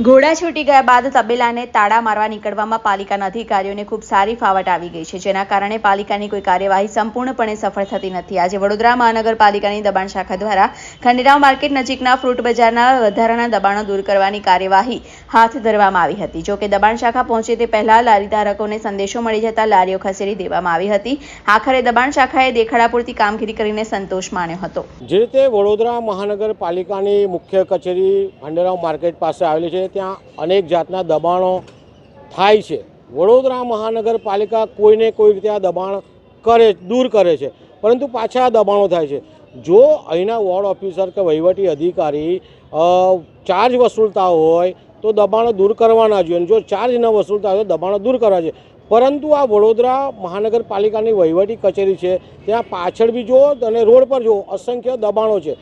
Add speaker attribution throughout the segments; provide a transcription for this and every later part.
Speaker 1: ઘોડા છૂટી ગયા બાદ તબેલાને તાળા મારવા નીકળવામાં પાલિકાના અધિકારીઓને ખૂબ સારી ફાવટ આવી ગઈ છે, જેના કારણે પાલિકાની કોઈ કાર્યવાહી સંપૂર્ણપણે સફળ થતી નથી। આજે વડોદરા મહાનગરપાલિકાની દબાણ શાખા દ્વારા ખંડેરાવ માર્કેટ નજીકના ફ્રૂટ બજારના વધારાના દબાણો દૂર કરવાની કાર્યવાહી હાથ ધરવામાં આવી હતી। જો કે દબાણ શાખા પહોંચે તે પહેલા લારી ધારકોને સંદેશો મળી જતા લારીઓ ખસેડી દેવામાં આવી હતી। આખરે દબાણ શાખાએ દેખાડા પૂરતી કામગીરી કરીને સંતોષ માન્યો હતો।
Speaker 2: જે રીતે વડોદરા મહાનગરપાલિકાની મુખ્ય કચેરી ખંડેરાવ માર્કેટ પાસે આવેલી છે, ત્યાં અનેક જાતના દબાણો થાય છે। વડોદરા મહાનગરપાલિકા કોઈને કોઈ રીતે આ દબાણ દૂર કરે છે, પરંતુ પાછા આ દબાણો થાય છે। જો અહીંના વોર્ડ ઓફિસર કે વહીવટી અધિકારી ચાર્જ વસૂલતા હોય તો દબાણો દૂર કરવાના જોઈએ, જો ચાર્જ ન વસૂલતા હોય તો દબાણો દૂર કરવા જોઈએ। પરંતુ આ વડોદરા મહાનગરપાલિકાની વહીવટી કચેરી છે, ત્યાં પાછળ બી જુઓ અને રોડ પર જુઓ અસંખ્ય દબાણો છે।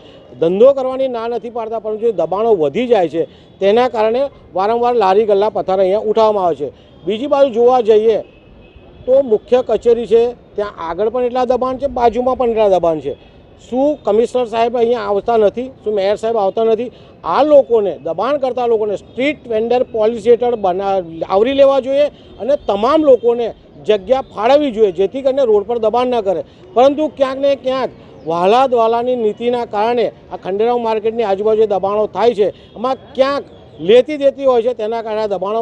Speaker 2: ધંધો કરવાની ના નથી પાડતા, પરંતુ જે દબાણો વધી જાય છે તેના કારણે વારંવાર લારી ગલ્લા પથાર અહીંયા ઉઠાવવામાં આવે છે। બીજી બાજુ જોવા જઈએ તો મુખ્ય કચેરી છે, ત્યાં આગળ પણ એટલા દબાણ છે, બાજુમાં પણ એટલા દબાણ છે। શું કમિશનર સાહેબ અહીંયા આવતા નથી? શું મેયર સાહેબ આવતા નથી? આ લોકોને, દબાણ કરતા લોકોને સ્ટ્રીટ વેન્ડર પોલિસી હેઠળ આવરી લેવા જોઈએ અને તમામ લોકોને જગ્યા ફાળવવી જોઈએ, જેથી કરીને રોડ પર દબાણ ન કરે। પરંતુ ક્યાંક ને ક્યાંક વહાલા દ્વાલાની નીતિના કારણે આ ખંડેરાવ માર્કેટની આજુબાજુ દબાણો થાય છે, એમાં ક્યાંક લેતી દેતી હોય છે, તેના કારણે દબાણો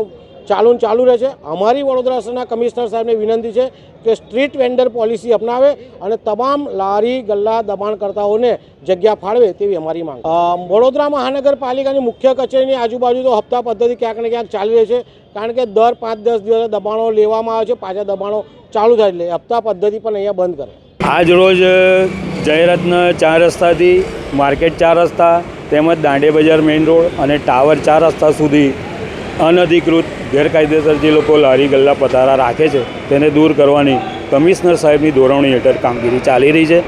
Speaker 2: ચાલુ રહે છે। અમારી વડોદરા શહેરના કમિશનર સાહેબને વિનંતી છે કે સ્ટ્રીટ વેન્ડર પોલિસી અપનાવે અને તમામ લારી ગલ્લા દબાણકર્તાઓને જગ્યા ફાળવે તેવી અમારી માંગ। વડોદરા મહાનગરપાલિકાની મુખ્ય કચેરીની આજુબાજુ તો હપ્તા પદ્ધતિ ક્યાંક ને ક્યાંક ચાલી રહી છે, કારણ કે દર 5-10 દિવસે દબાણો લેવામાં આવે છે, પાછા દબાણો ચાલુ થાય એટલે હપ્તા પદ્ધતિ પણ અહીંયા બંધ કરે।
Speaker 3: આજ રોજ જયરત્ન 4 રસ્તાથી માર્કેટ 4 રસ્તા તેમજ દાંડે બજાર મેઇન રોડ અને ટાવર 4 રસ્તા સુધી અનધિકૃત ગેરકાયદેસર જે લોકો લારી ગલ્લા પતારા રાખે છે તેને દૂર કરવાની કમિશનર સાહેબની દોરવણી હેઠળ કામગીરી ચાલી રહી છે।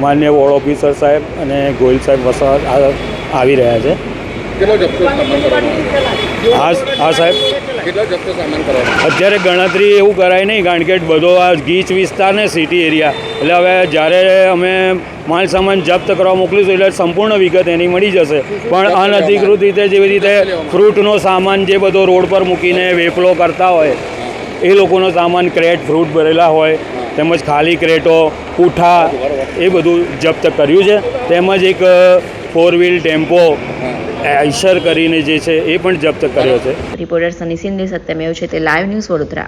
Speaker 3: માન્ય વોર્ડ ઓફિસર સાહેબ અને ગોયલ સાહેબ આવી રહ્યા છે। હા સાહેબ, અત્યારે ગણતરી એવું કરાય નહીં, કારણ કે બધો આ ગીચ વિસ્તાર ને સિટી એરિયા, એટલે હવે જ્યારે અમે માલ સામાન જપ્ત કરવા મોકલીશું એટલે સંપૂર્ણ વિગત એની મળી જશે। પણ અનધિકૃત રીતે જેવી રીતે ફ્રૂટનો સામાન જે બધો રોડ પર મૂકીને વેપલો કરતા હોય, એ લોકોનો સામાન ક્રેટ ફ્રૂટ ભરેલા હોય તેમજ ખાલી ક્રેટો, પૂઠા, એ બધું જપ્ત કર્યું છે। તેમજ એક 4 વ્હીલ ટેમ્પો આઈશર કરીને જે છે એ પણ જપ્ત કર્યો છે।
Speaker 1: રિપોર્ટર સની સિંધે, સત્યમેવ છે તે લાઈવ ન્યૂઝ વડોદરા।